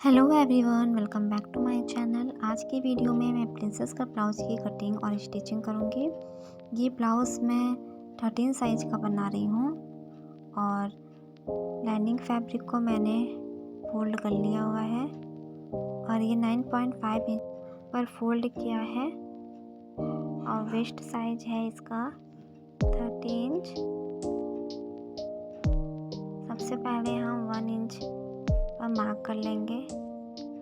Hello everyone, welcome back to my channel. आज की video में मैं प्रिंसेस का ब्लाउज़ की कटिंग और स्टिचिंग करूँगी। ये ब्लाउज़ मैं 13 साइज़ का बना रही हूँ और लाइनिंग फैब्रिक को मैंने फोल्ड कर लिया हुआ है और ये 9.5 इंच पर फोल्ड किया है और वेस्ट साइज है इसका 30 इंच। सबसे पहले हम 1 इंच पर मार्क कर लेंगे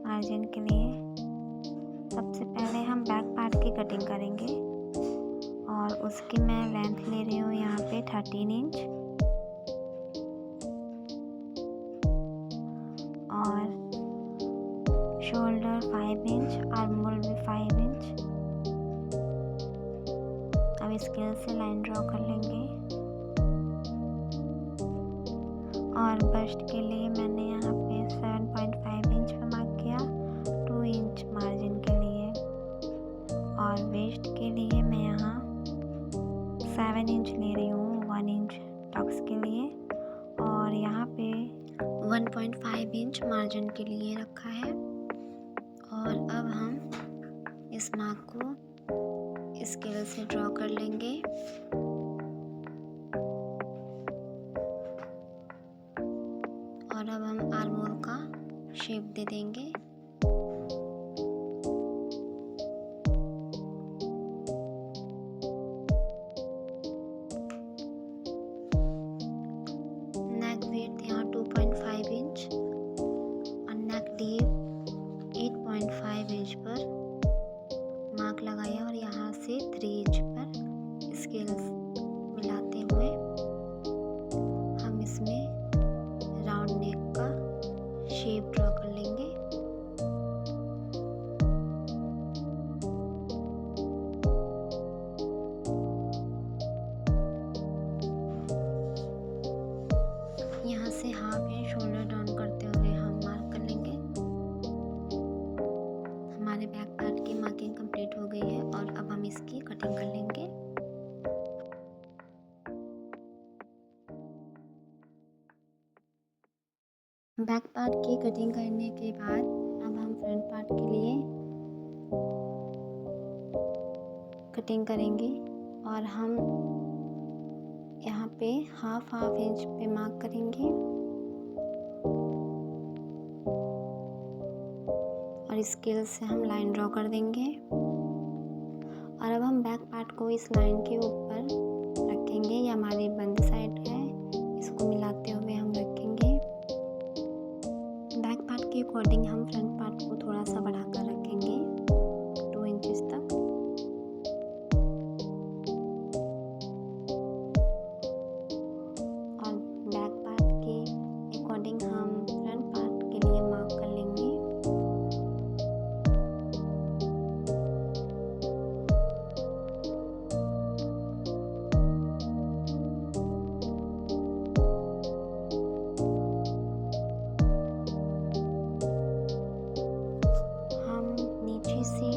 मार्जिन के लिए। सबसे पहले हम बैक पार्ट की कटिंग करेंगे और उसकी मैं लेंथ ले रही हूँ यहाँ पे 13 इंच और शोल्डर 5 इंच, आर्म होल भी 5 इंच। अब स्केल से लाइन ड्रॉ कर लेंगे और बस्ट के लिए मैंने यहाँ पे 7.5 इंच पे मार्क किया, 2 इंच मार्जिन के लिए। और वेस्ट के लिए मैं यहाँ 7 इंच ले रही हूँ, 1 इंच टक्स के लिए और यहाँ पे 1.5 इंच मार्जिन के लिए रखा है। और अब हम इस मार्क को स्केल से ड्रॉ कर लेंगे और अब हम आर्म होल का शेप दे देंगे। नेक विड्थ यहाँ 2.5 इंच और नेक डीप 8.5 इंच पर मार्क लगाया और यहाँ से 3 इंच पर स्केल मिलाते हुए हम इसमें राउंड नेक का शेप ड्रॉ कर लेंगे। यहाँ से हाफ इंच शोल्डर डाउन करते हुए हम मार्क कर लेंगे। हमारे बैक पार्ट की मार्किंग कंप्लीट हो गई है और अब हम इसकी कटिंग कर लेंगे। बैक पार्ट की कटिंग करने के बाद अब हम फ्रंट पार्ट के लिए कटिंग करेंगे और हम यहाँ पे हाफ इंच पे मार्क करेंगे और स्केल से हम लाइन ड्रॉ कर देंगे। और अब हम बैक पार्ट को इस लाइन के ऊपर रखेंगे। ये हमारी बंद साइड है, इसको मिलाते हुए हम रखेंगे। बैक पार्ट के अकॉर्डिंग हम फ्रंट पार्ट को थोड़ा सा बढ़ाकर रखेंगे 2 इंचेस तक। और बैक पार्ट के अकॉर्डिंग हम फ्रंट पार्ट के लिए मार्क कर लेंगे। हम नीचे से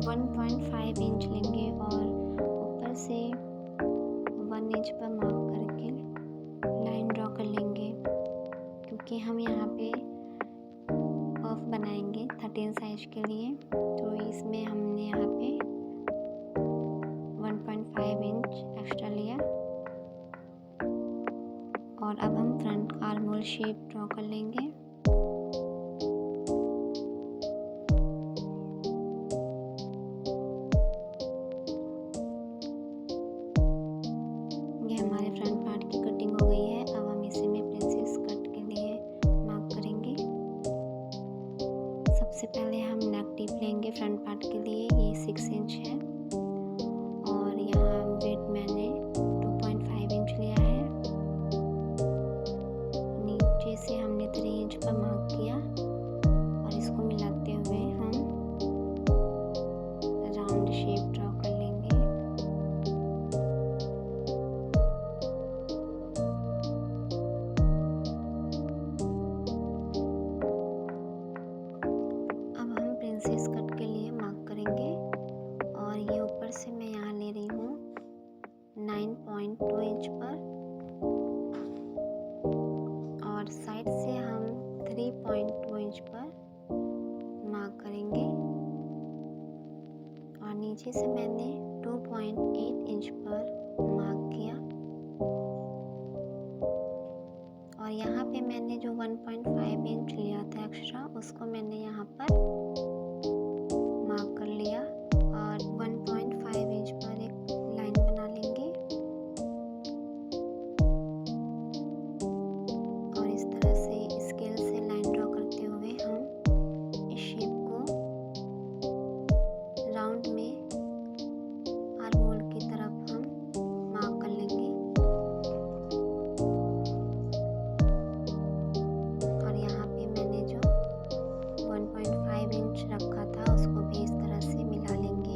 1.5 इंच लेंगे और ऊपर से 1 इंच पर मार्क करके लाइन ड्रॉ कर लेंगे, क्योंकि हम यहाँ पे पफ बनाएंगे 13 साइज के लिए। तो इसमें हमने यहाँ पे 1.5 इंच एक्स्ट्रा लिया और अब हम front arm hole shape draw कर लेंगे। ये हमारे फ्रंट पार्ट की कटिंग हो गई है। अब हम इसे में प्रिंसेस कट के लिए मार्क करेंगे। सबसे पहले हम नेक डीप लेंगे फ्रंट पार्ट के लिए, ये 6 इंच है और यहाँ वेट मैंने 2.5 इंच लिया है। नीचे से हमने 3 इंच पर मार्क किया और इसको मिलाते हुए हम राउंड शेप ड्रॉ कर लेंगे। अब हम प्रिंसेस कट के लिए मार्क करेंगे और ये ऊपर से मैं यहाँ ले रही हूँ 9.2 इंच पर और साइड से हम 3 2.2 इंच पर मार्क करेंगे और नीचे से मैंने 2.8 इंच पर मार्क किया और यहाँ पे मैंने जो 1.5 इंच लिया था एक्स्ट्रा उसको मैंने यहाँ पर मार्क कर लिया और 1.5 इंच पर एक लाइन बना लेंगे और इस तरह से स्केल से लाइन ड्रॉ करते हुए हम इस शेप को राउंड में आर्महोल की तरफ हम मार्क कर लेंगे और यहाँ पे मैंने जो 1.5 इंच रखा था उसको भी इस तरह से मिला लेंगे।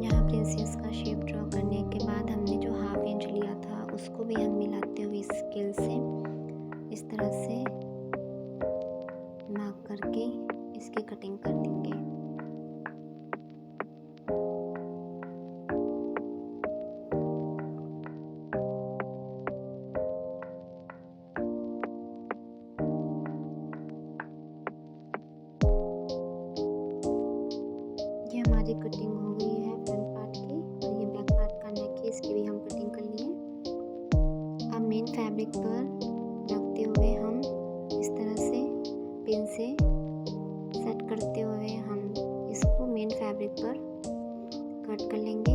यहाँ प्रिंसेस का शेप ड्रॉ करने के बाद हमने जो हाफ इंच लिया था उसको भी हम मिलाते हुए स्केल से इस तरह से मार्क करके इसकी कटिंग कर देंगे। ये हमारी कटिंग हो गई है फ्रंट पार्ट की और ये बैक पार्ट का नेक है, इसकी भी हम कटिंग कर लिए। अब मेन फैब्रिक पर रखते हुए हम इस तरह से पिन से सेट करते हुए हम इसको मेन फैब्रिक पर कट कर लेंगे।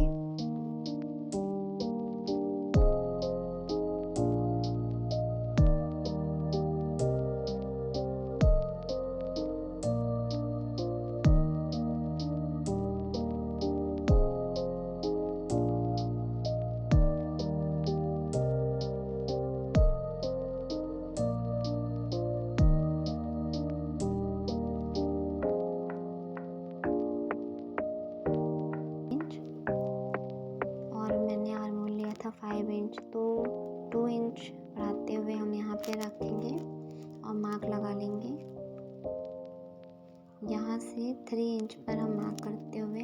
था 5 इंच तो 2 इंच बढ़ाते हुए हम यहाँ पे रखेंगे और मार्क लगा लेंगे। यहाँ से 3 इंच पर हम मार्क करते हुए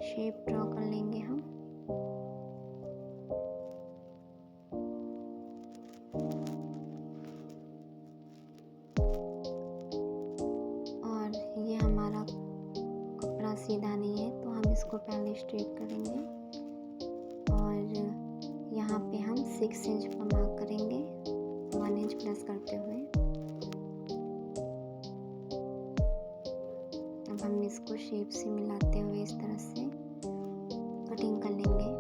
शेप ड्रॉ कर लेंगे हम। और ये हमारा कपड़ा सीधा नहीं है तो हम इसको पहले स्ट्रेट करेंगे और यहाँ पे हम 6 इंच पर मार्क करेंगे 1 इंच प्लस करते हुए। अब हम इसको शेप से मिलाते हुए इस तरह से कटिंग कर लेंगे।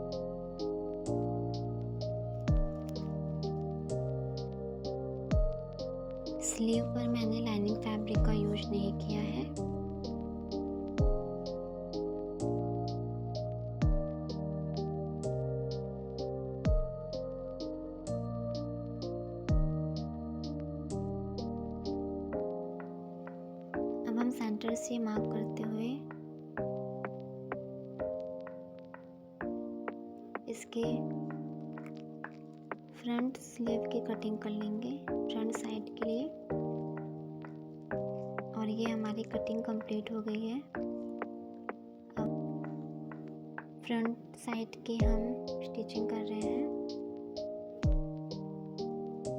स्लीव पर मैंने लाइनिंग फैब्रिक का यूज नहीं किया है। अब हम सेंटर से मार्क करते हुए इसके फ्रंट स्लीव की कटिंग कर लेंगे फ्रंट साइड के लिए। और ये हमारी कटिंग कंप्लीट हो गई है। अब फ्रंट साइड की हम स्टिचिंग कर रहे हैं।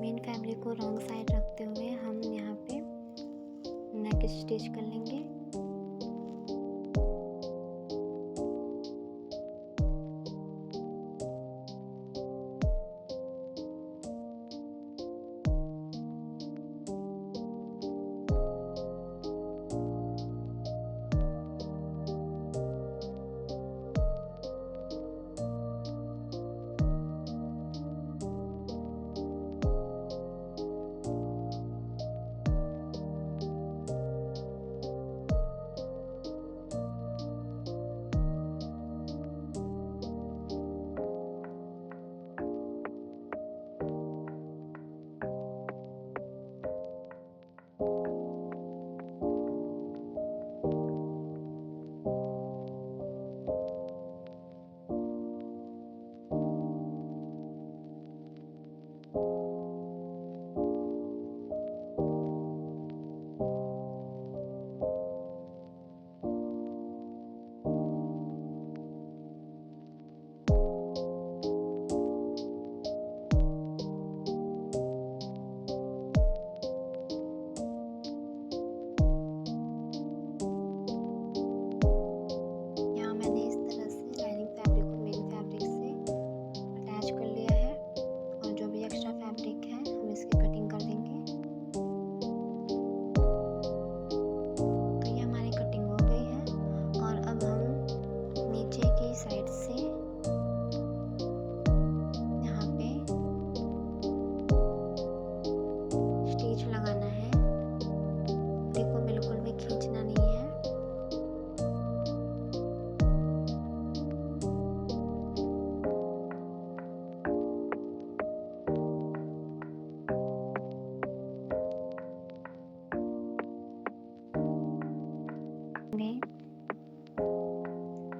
मेन फैब्रिक को रॉन्ग साइड रखते हुए हम यहाँ पे नेक स्टिच कर लेंगे।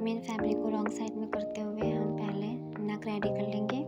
मेन फैब्रिक को रॉन्ग साइड में करते हुए हम पहले नेक रेडी कर लेंगे।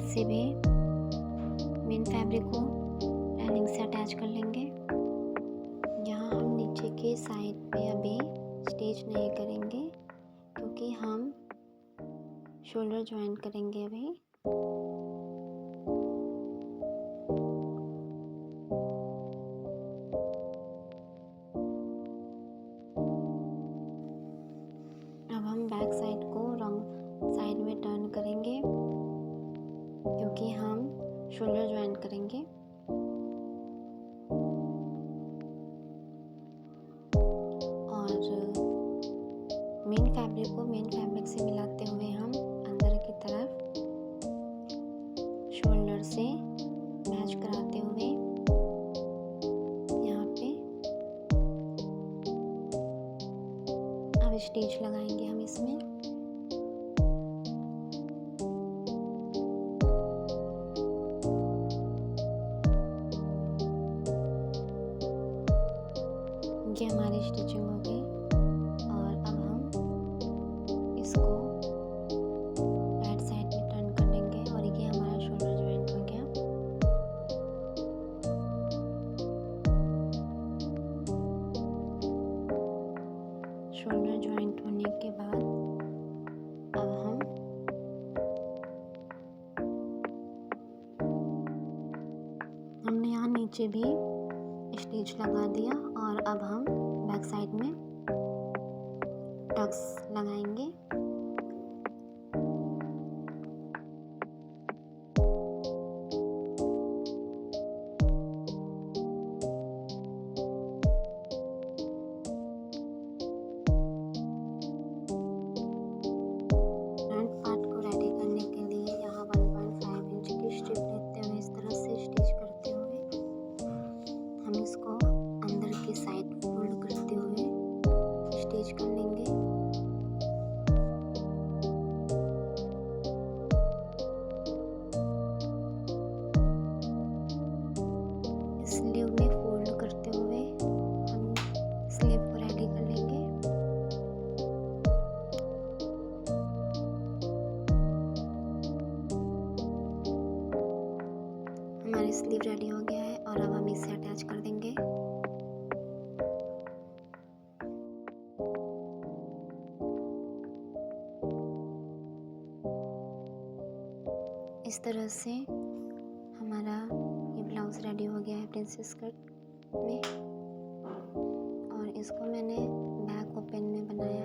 से भी मेन फैब्रिक को लाइनिंग से अटैच कर लेंगे। यहाँ हम नीचे के साइड पे अभी स्टिच नहीं करेंगे क्योंकि हम शोल्डर ज्वाइन करेंगे अभी। अब हम बैक साइड को रॉन्ग साइड में टर्न करेंगे क्योंकि हम शोल्डर ज्वाइन करेंगे। और मेन फैब्रिक को मेन फैब्रिक से मिलाते हुए हम अंदर की तरफ शोल्डर से मैच कराते हुए यहाँ पे अब स्टिच लगाएंगे हम इसमें। ये हमारी स्टिचिंग हो गई और अब हम इसको राइट साइड में टर्न कर लेंगे और ये हमारा शोल्डर ज्वाइंट हो गया। शोल्डर ज्वाइंट होने के बाद अब हमने यहाँ नीचे भी स्टिच लगा दिया और अब हम बैक साइड में टक्स लगाएंगे। फ्रंट पार्ट को रेडी करने के लिए यहाँ 1.5 इंच की स्ट्रिप लेते हुए इस तरह से स्टिच करते हुए हम इसको अंदर की साइड फोल्ड करते हुए स्टिच कर लेंगे। स्लीव में फोल्ड करते हुए हम स्लीव को रेडी कर लेंगे। हमारी स्लीव रेडी हो गया है और अब हम इसे अटैच कर देंगे। इस तरह से हमारा ये ब्लाउज रेडी हो गया है प्रिंसेस कट में और इसको मैंने बैक ओपन में बनाया